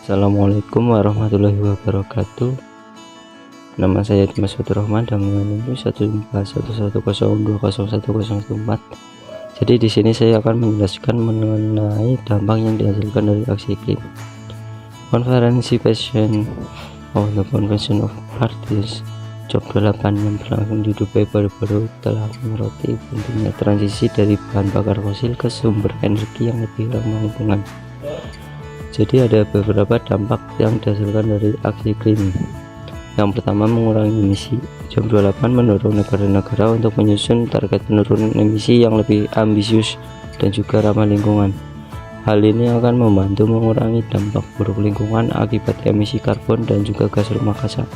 Assalamualaikum warahmatullahi wabarakatuh. Nama saya Dimas Faturrahman dan mengenai 151102014. Jadi di sini saya akan menjelaskan mengenai dampak yang dihasilkan dari aksi iklim. Konferensi Passion of the Convention of Parties COP28 yang berlangsung di Dubai baru-baru telah menyoroti pentingnya transisi dari bahan bakar fosil ke sumber energi yang lebih ramah lingkungan. Jadi ada beberapa dampak yang dihasilkan dari aksi iklim. Yang pertama, mengurangi emisi. COP28 mendorong negara-negara untuk menyusun target penurunan emisi yang lebih ambisius dan juga ramah lingkungan. Hal ini akan membantu mengurangi dampak buruk lingkungan akibat emisi karbon dan juga gas rumah kaca.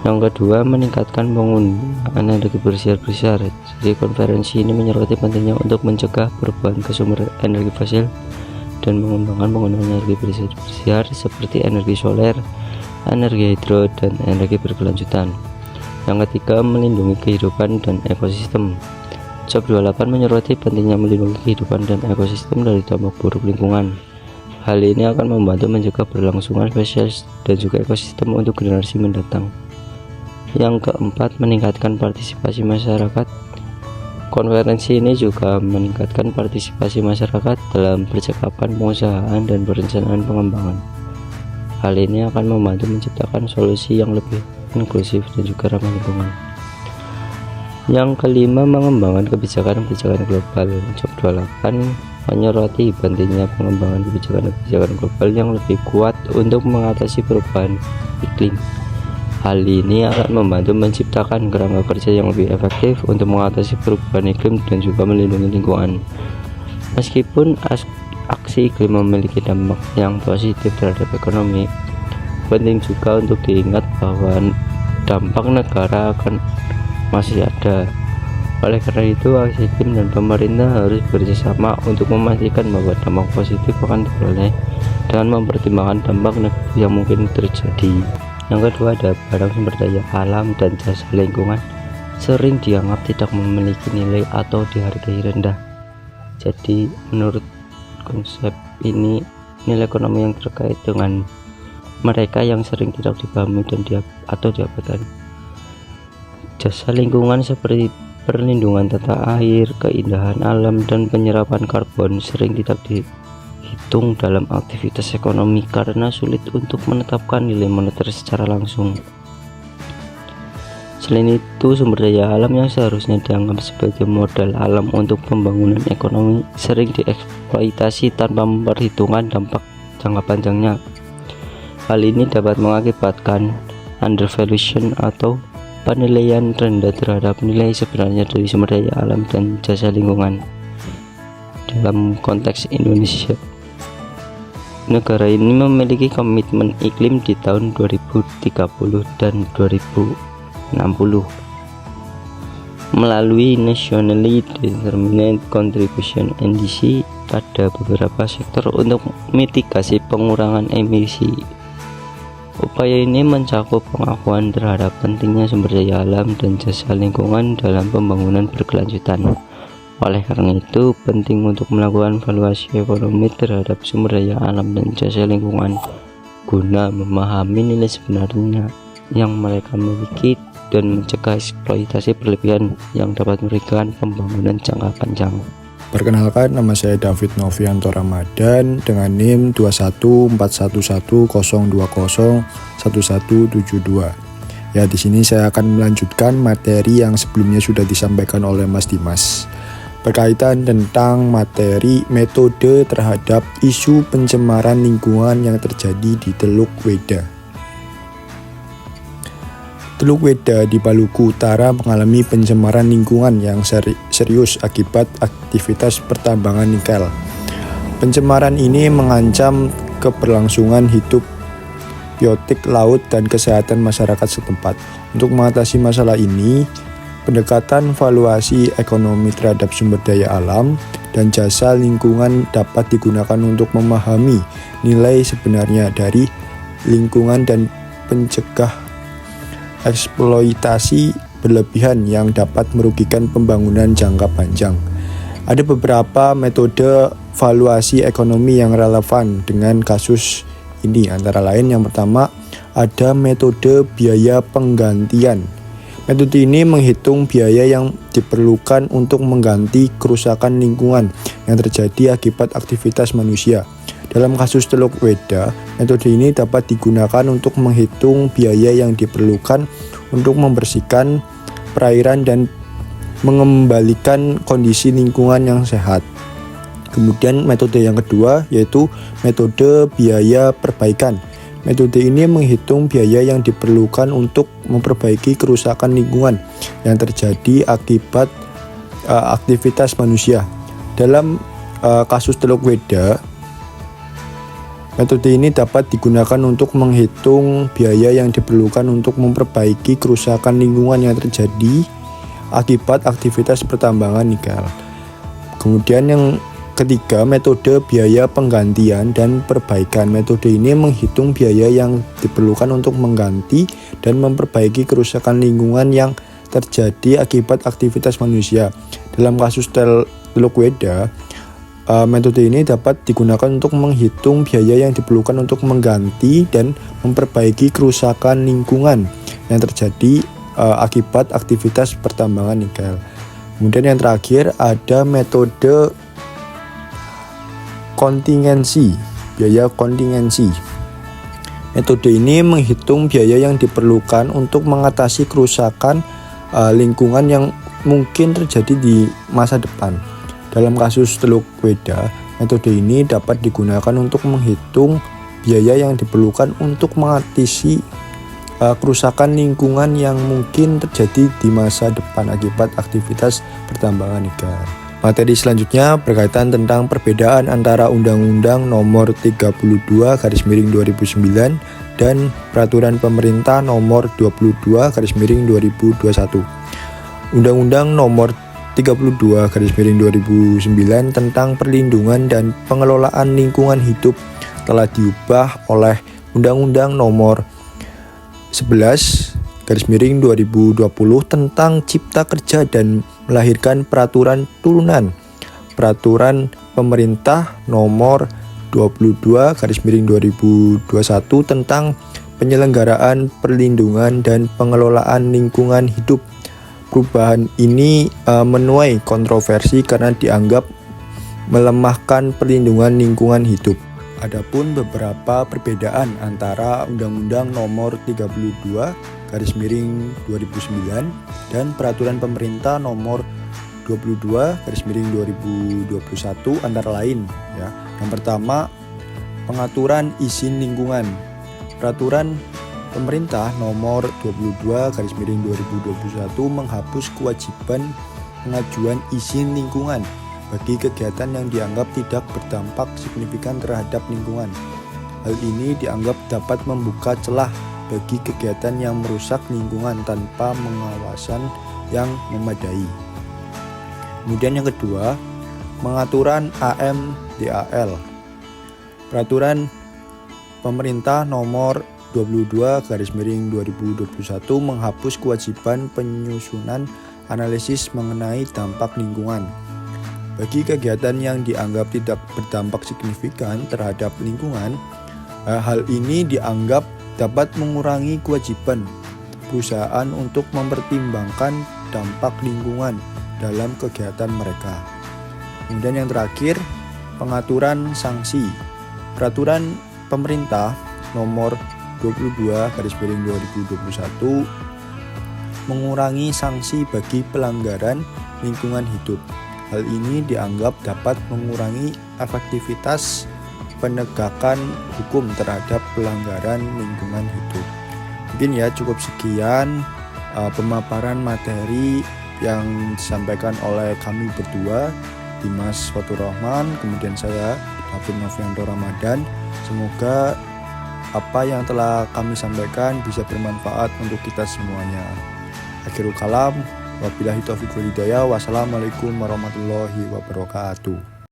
Yang kedua, meningkatkan penggunaan energi bersih. Jadi konferensi ini menyoroti pentingnya untuk mencegah perubahan ke sumber energi fosil dan mengembangkan penggunaan energi bersih seperti energi solar, energi hidro, dan energi berkelanjutan. Yang ketiga, melindungi kehidupan dan ekosistem. COP28 menyoroti pentingnya melindungi kehidupan dan ekosistem dari dampak buruk lingkungan. Hal ini akan membantu mencegah berlangsungan spesies dan juga ekosistem untuk generasi mendatang. Yang keempat, meningkatkan partisipasi masyarakat. Konferensi ini juga meningkatkan partisipasi masyarakat dalam percakapan pengusahaan dan perencanaan pengembangan. Hal ini akan membantu menciptakan solusi yang lebih inklusif dan juga ramah lingkungan. Yang kelima, mengembangkan kebijakan-kebijakan global. COP28 menyoroti pentingnya pengembangan kebijakan-kebijakan global yang lebih kuat untuk mengatasi perubahan iklim. Hal ini akan membantu menciptakan kerangka kerja yang lebih efektif untuk mengatasi perubahan iklim dan juga melindungi lingkungan. Meskipun aksi iklim memiliki dampak yang positif terhadap ekonomi, penting juga untuk diingat bahwa dampak negara akan masih ada. Oleh karena itu, aksi iklim dan pemerintah harus bekerjasama untuk memastikan bahwa dampak positif akan diperoleh dengan mempertimbangkan dampak negatif yang mungkin terjadi. Yang kedua, ada barang sumber daya alam dan jasa lingkungan sering dianggap tidak memiliki nilai atau dihargai rendah. Jadi menurut konsep ini, nilai ekonomi yang terkait dengan mereka yang sering tidak dipahami dan diabaikan. Jasa lingkungan seperti perlindungan tata air, keindahan alam, dan penyerapan karbon sering tidak dihitung dalam aktivitas ekonomi karena sulit untuk menetapkan nilai moneter secara langsung. Selain itu, sumber daya alam yang seharusnya dianggap sebagai modal alam untuk pembangunan ekonomi sering dieksploitasi tanpa memperhitungkan dampak jangka panjangnya. Hal ini dapat mengakibatkan undervaluation atau penilaian rendah terhadap nilai sebenarnya dari sumber daya alam dan jasa lingkungan. Dalam konteks Indonesia, negara ini memiliki komitmen iklim di tahun 2030 dan 2060 melalui Nationally Determined Contribution (NDC) pada beberapa sektor untuk mitigasi pengurangan emisi. Upaya ini mencakup pengakuan terhadap pentingnya sumber daya alam dan jasa lingkungan dalam pembangunan berkelanjutan. Oleh karena itu, penting untuk melakukan valuasi ekonomi terhadap sumber daya alam dan jasa lingkungan guna memahami nilai sebenarnya yang mereka miliki dan mencegah eksploitasi berlebihan yang dapat merugikan pembangunan jangka panjang. Perkenalkan, nama saya David Novianto Ramadan dengan NIM 21411201172. Ya, di sini saya akan melanjutkan materi yang sebelumnya sudah disampaikan oleh Mas Dimas berkaitan tentang materi metode terhadap isu pencemaran lingkungan yang terjadi di Teluk Weda. Teluk Weda di Maluku Utara mengalami pencemaran lingkungan yang serius akibat aktivitas pertambangan nikel. Pencemaran ini mengancam keberlangsungan hidup biotik laut dan kesehatan masyarakat setempat. Untuk mengatasi masalah ini, pendekatan valuasi ekonomi terhadap sumber daya alam dan jasa lingkungan dapat digunakan untuk memahami nilai sebenarnya dari lingkungan dan pencegah eksploitasi berlebihan yang dapat merugikan pembangunan jangka panjang. Ada beberapa metode valuasi ekonomi yang relevan dengan kasus ini. Antara lain yang pertama ada metode biaya penggantian. Metode ini menghitung biaya yang diperlukan untuk mengganti kerusakan lingkungan yang terjadi akibat aktivitas manusia. Dalam kasus Teluk Weda, metode ini dapat digunakan untuk menghitung biaya yang diperlukan untuk membersihkan perairan dan mengembalikan kondisi lingkungan yang sehat. Kemudian metode yang kedua yaitu metode biaya perbaikan. Metode ini menghitung biaya yang diperlukan untuk memperbaiki kerusakan lingkungan yang terjadi akibat aktivitas manusia. Dalam kasus Teluk Weda, metode ini dapat digunakan untuk menghitung biaya yang diperlukan untuk memperbaiki kerusakan lingkungan yang terjadi akibat aktivitas pertambangan nikel. Kemudian yang ketiga, metode biaya penggantian dan perbaikan. Metode ini menghitung biaya yang diperlukan untuk mengganti dan memperbaiki kerusakan lingkungan yang terjadi akibat aktivitas manusia. Dalam kasus Teluk Weda, metode ini dapat digunakan untuk menghitung biaya yang diperlukan untuk mengganti dan memperbaiki kerusakan lingkungan yang terjadi akibat aktivitas pertambangan nikel. Kemudian yang terakhir ada metode kontingensi, biaya kontingensi. Metode ini menghitung biaya yang diperlukan untuk mengatasi kerusakan lingkungan yang mungkin terjadi di masa depan. Dalam kasus Teluk Weda, metode ini dapat digunakan untuk menghitung biaya yang diperlukan untuk mengatasi kerusakan lingkungan yang mungkin terjadi di masa depan akibat aktivitas pertambangan nikel. Materi selanjutnya berkaitan tentang perbedaan antara Undang-Undang Nomor 32/2009 dan Peraturan Pemerintah Nomor 22/2021. Undang-Undang Nomor 32/2009 tentang perlindungan dan pengelolaan lingkungan hidup telah diubah oleh Undang-Undang Nomor 11/2020 tentang Cipta Kerja dan melahirkan peraturan turunan Peraturan Pemerintah Nomor 22/2021 tentang penyelenggaraan perlindungan dan pengelolaan lingkungan hidup. Perubahan ini menuai kontroversi karena dianggap melemahkan perlindungan lingkungan hidup. Adapun beberapa perbedaan antara Undang-Undang Nomor 32/2009 dan Peraturan Pemerintah Nomor 22/2021 antara lain ya. Yang pertama, pengaturan izin lingkungan. Peraturan Pemerintah Nomor 22/2021 menghapus kewajiban pengajuan izin lingkungan bagi kegiatan yang dianggap tidak berdampak signifikan terhadap lingkungan. Hal ini dianggap dapat membuka celah bagi kegiatan yang merusak lingkungan tanpa pengawasan yang memadai. Kemudian yang kedua, pengaturan AMDAL. Peraturan Pemerintah Nomor 22/2021 menghapus kewajiban penyusunan analisis mengenai dampak lingkungan bagi kegiatan yang dianggap tidak berdampak signifikan terhadap lingkungan. Hal ini dianggap dapat mengurangi kewajiban perusahaan untuk mempertimbangkan dampak lingkungan dalam kegiatan mereka. Kemudian yang terakhir, pengaturan sanksi. Peraturan Pemerintah Nomor 22/2021 mengurangi sanksi bagi pelanggaran lingkungan hidup. Hal ini dianggap dapat mengurangi efektivitas penegakan hukum terhadap pelanggaran lingkungan hidup. Mungkin ya cukup sekian pemaparan materi yang disampaikan oleh kami berdua, Dimas Fatur Rahman, kemudian saya David Novianto Ramadan. Semoga apa yang telah kami sampaikan bisa bermanfaat untuk kita semuanya. Akhirul kalam, wabillahi taufiq wal hidayah. Wassalamualaikum warahmatullahi wabarakatuh.